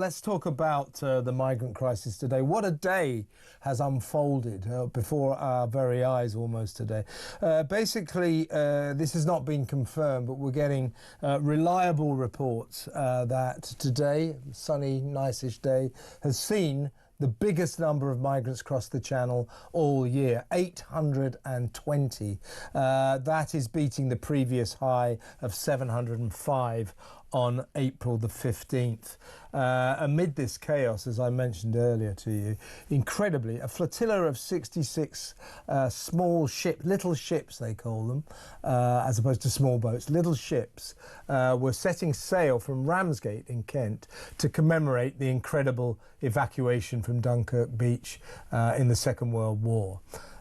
Let's talk about the migrant crisis today. What a day has unfolded before our very eyes almost today. Basically, this has not been confirmed, but we're getting reliable reports that today, sunny, nice-ish day, has seen the biggest number of migrants cross the Channel all year, 820. That is beating the previous high of 705 on April the 15th. Amid this chaos, as I mentioned earlier to you, incredibly, a flotilla of 66 small ships, little ships they call them, as opposed to small boats, little ships, were setting sail from Ramsgate in Kent to commemorate the incredible evacuation from Dunkirk Beach in the Second World War.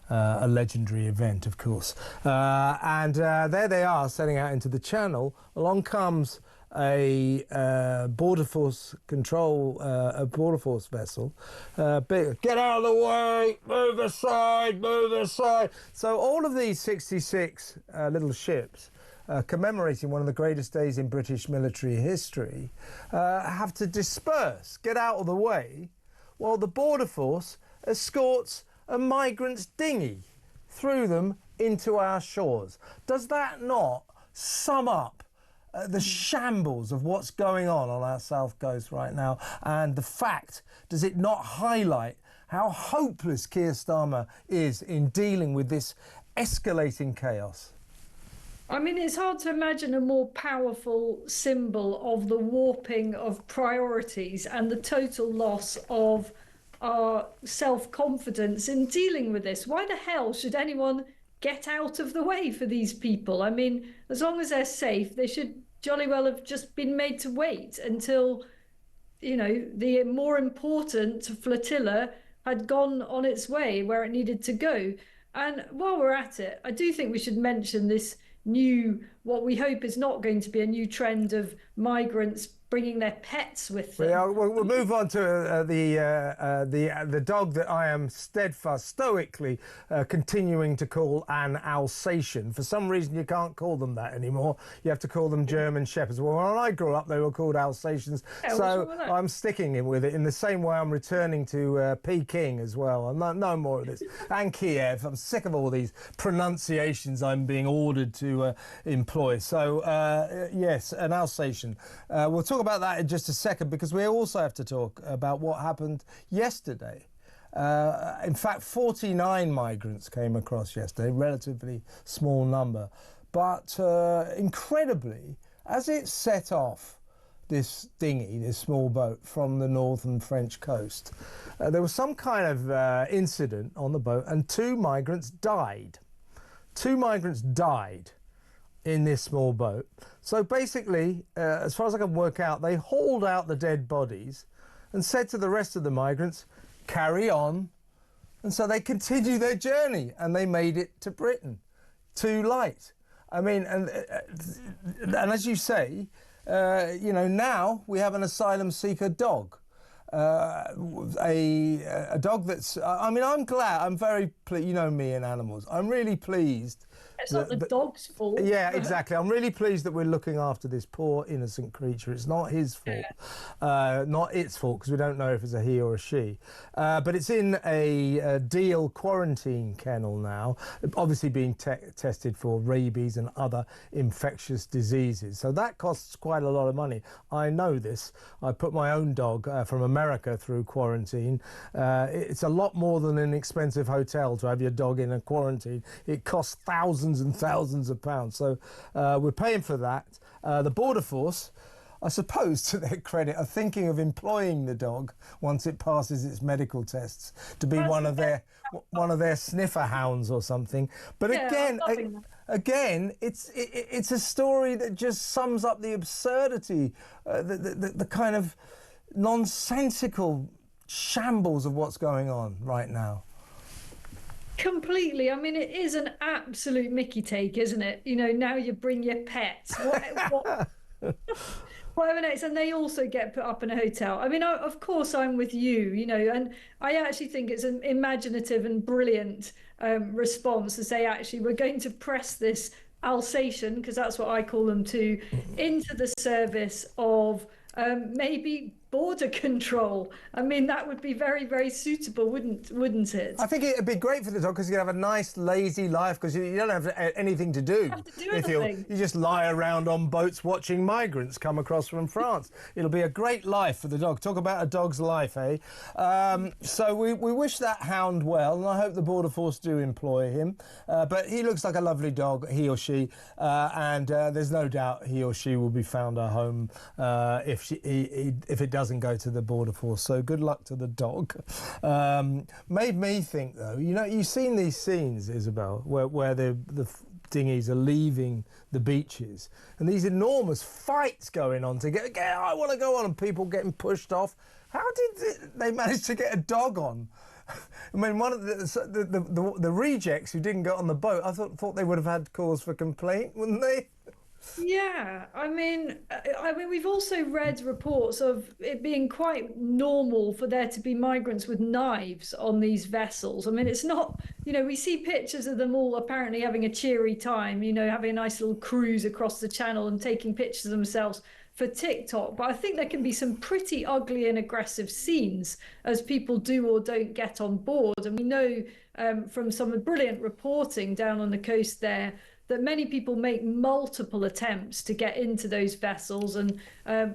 A legendary event, of course. And there they are, setting out into the Channel. Along comes a border force vessel. Get out of the way, move aside, move aside. So all of these 66 little ships commemorating one of the greatest days in British military history have to disperse, get out of the way, while the border force escorts a migrant's dinghy through them into our shores. Does that not sum up the shambles of what's going on our south coast right now? And the fact, does it not highlight how hopeless Keir Starmer is in dealing with this escalating chaos? I mean, it's hard to imagine a more powerful symbol of the warping of priorities and the total loss of our self-confidence in dealing with this. Why the hell should anyone get out of the way for these people? I mean, as long as they're safe, they should jolly well have just been made to wait until, you know, the more important flotilla had gone on its way where it needed to go. And while we're at it, I do think we should mention this new, what we hope is not going to be a new trend of migrants bringing their pets with them. Yeah, we'll move on to the dog that I am stoically continuing to call an Alsatian. For some reason, you can't call them that anymore. You have to call them German Shepherds. Well, when I grew up, they were called Alsatians. Yeah, so I'm sticking with it in the same way I'm returning to Peking as well. No more of this. And Kiev. I'm sick of all these pronunciations I'm being ordered to employ. So, yes, an Alsatian. We'll talk about that in just a second, because we also have to talk about what happened yesterday. In fact, 49 migrants came across yesterday, relatively small number. But incredibly, as it set off this dinghy, this small boat from the northern French coast, there was some kind of incident on the boat and two migrants died. Two migrants died in this small boat. So basically, as far as I can work out, they hauled out the dead bodies and said to the rest of the migrants, carry on. And so they continued their journey and they made it to Britain. Too late. I mean, and as you say, you know, now we have an asylum seeker dog. A dog that's, I mean, I'm glad, I'm very pleased, you know me and animals, I'm really pleased. It's not the dog's fault. Yeah, exactly. I'm really pleased that we're looking after this poor innocent creature. It's not his fault, not its fault, because we don't know if it's a he or a she. But it's in a Deal quarantine kennel now, obviously being tested for rabies and other infectious diseases. So that costs quite a lot of money. I know this. I put my own dog from America through quarantine. It's a lot more than an expensive hotel to have your dog in a quarantine. It costs thousands and thousands of pounds. So we're paying for that. The border force, I suppose, to their credit, are thinking of employing the dog once it passes its medical tests to be one of their sniffer hounds or something. But yeah, again, it's a story that just sums up the absurdity, the kind of nonsensical shambles of what's going on right now. Completely. I mean, it is an absolute Mickey take, isn't it? You know, now you bring your pets. Whatever next, and they also get put up in a hotel. I mean, of course, I'm with you, you know, and I actually think it's an imaginative and brilliant response to say, actually, we're going to press this Alsatian, because that's what I call them too, into the service of maybe border control. I mean, that would be very, very suitable, wouldn't it? I think it'd be great for the dog because you have a nice, lazy life because you don't have anything to do. You have to do anything. You just lie around on boats watching migrants come across from France. It'll be a great life for the dog. Talk about a dog's life, eh? So we wish that hound well, and I hope the Border Force do employ him. But he looks like a lovely dog, he or she, and there's no doubt he or she will be found a home if it doesn't go to the Border Force. So good luck to the dog. Made me think, though, you know, you've seen these scenes, Isabel, where the dinghies are leaving the beaches and these enormous fights going on to get I want to go on, and people getting pushed off. How did they manage to get a dog on? I mean, one of the rejects who didn't get on the boat, I thought they would have had cause for complaint, wouldn't they? Yeah, I mean, we've also read reports of it being quite normal for there to be migrants with knives on these vessels. I mean, it's not, you know, we see pictures of them all apparently having a cheery time, you know, having a nice little cruise across the channel and taking pictures of themselves for TikTok. But I think there can be some pretty ugly and aggressive scenes as people do or don't get on board. And we know from some brilliant reporting down on the coast there that many people make multiple attempts to get into those vessels and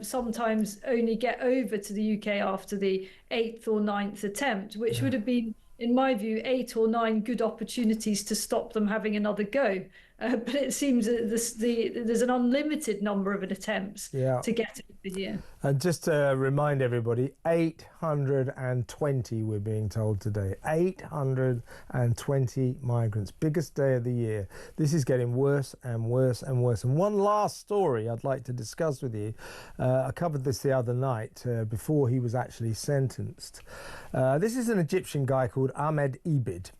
sometimes only get over to the UK after the 8th or 9th attempt, which would have been, in my view, 8 or 9 good opportunities to stop them having another go. But it seems that there's an unlimited number of attempts to get over here. And just to remind everybody, 820 we're being told today. 820 migrants. Biggest day of the year. This is getting worse and worse and worse. And one last story I'd like to discuss with you. I covered this the other night before he was actually sentenced. This is an Egyptian guy called Ahmed Ibid.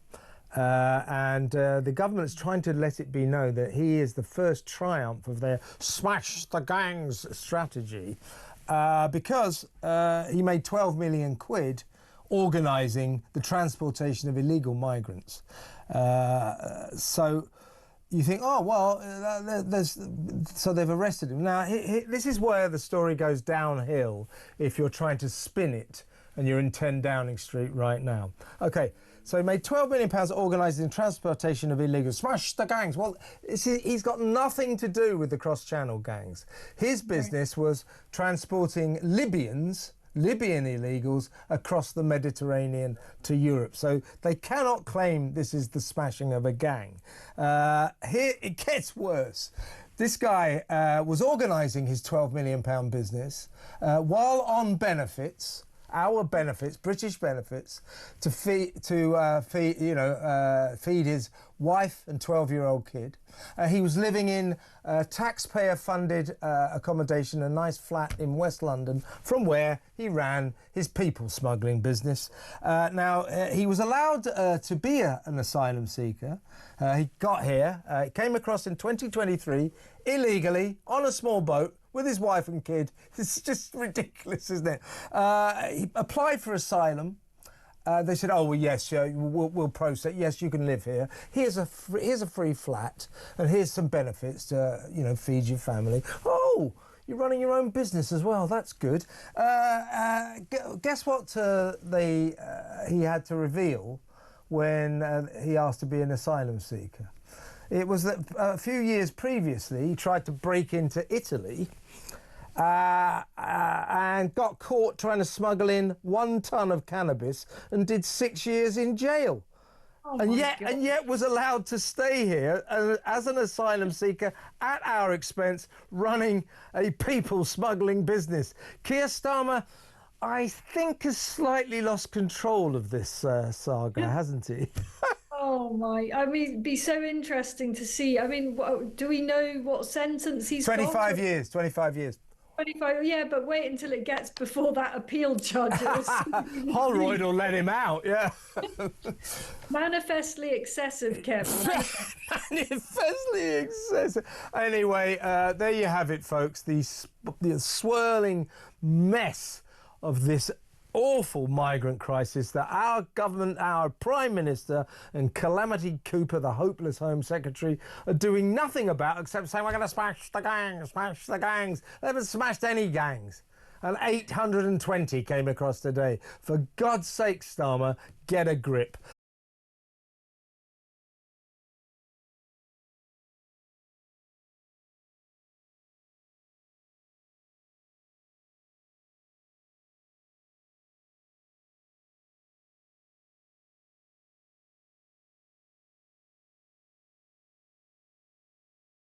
And the government's trying to let it be known that he is the first triumph of their smash the gangs strategy because he made 12 million quid organising the transportation of illegal migrants. So you think, oh, well, so they've arrested him. Now, this is where the story goes downhill if you're trying to spin it and you're in 10 Downing Street right now. OK. So he made £12 million organising transportation of illegals. Smash the gangs. Well, he's got nothing to do with the cross-channel gangs. His business was transporting Libyan illegals across the Mediterranean to Europe. So they cannot claim this is the smashing of a gang. Here it gets worse. This guy was organising his £12 million business while on benefits. Our benefits, British benefits, to feed his wife and 12-year-old kid. He was living in taxpayer-funded accommodation, a nice flat in West London, from where he ran his people smuggling business. Now, he was allowed to be an asylum seeker. He got here, came across in 2023, illegally, on a small boat, with his wife and kid. It's just ridiculous, isn't it? He applied for asylum. They said, "Oh well, yes, we'll process. Yes, you can live here. Here's a free flat, and here's some benefits to feed your family." Oh, you're running your own business as well. That's good. Guess what? He had to reveal when he asked to be an asylum seeker. It was that a few years previously he tried to break into Italy and got caught trying to smuggle in 1 ton of cannabis and did 6 years in jail. Oh and yet was allowed to stay here as an asylum seeker at our expense, running a people smuggling business. Keir Starmer, I think, has slightly lost control of this saga, hasn't he? Oh my! I mean, it'd be so interesting to see. I mean, do we know what sentence he's got? 25 years. 25 years. 25. Yeah, but wait until it gets before that appeal judge. Holroyd will let him out. Yeah. Manifestly excessive, Kevin. Manifestly excessive. Anyway, there you have it, folks. The swirling mess of this awful migrant crisis that our government, our Prime Minister and Calamity Cooper, the hopeless Home Secretary, are doing nothing about except saying we're going to smash the gangs, smash the gangs. They haven't smashed any gangs. and 820 came across today. For God's sake, Starmer, get a grip.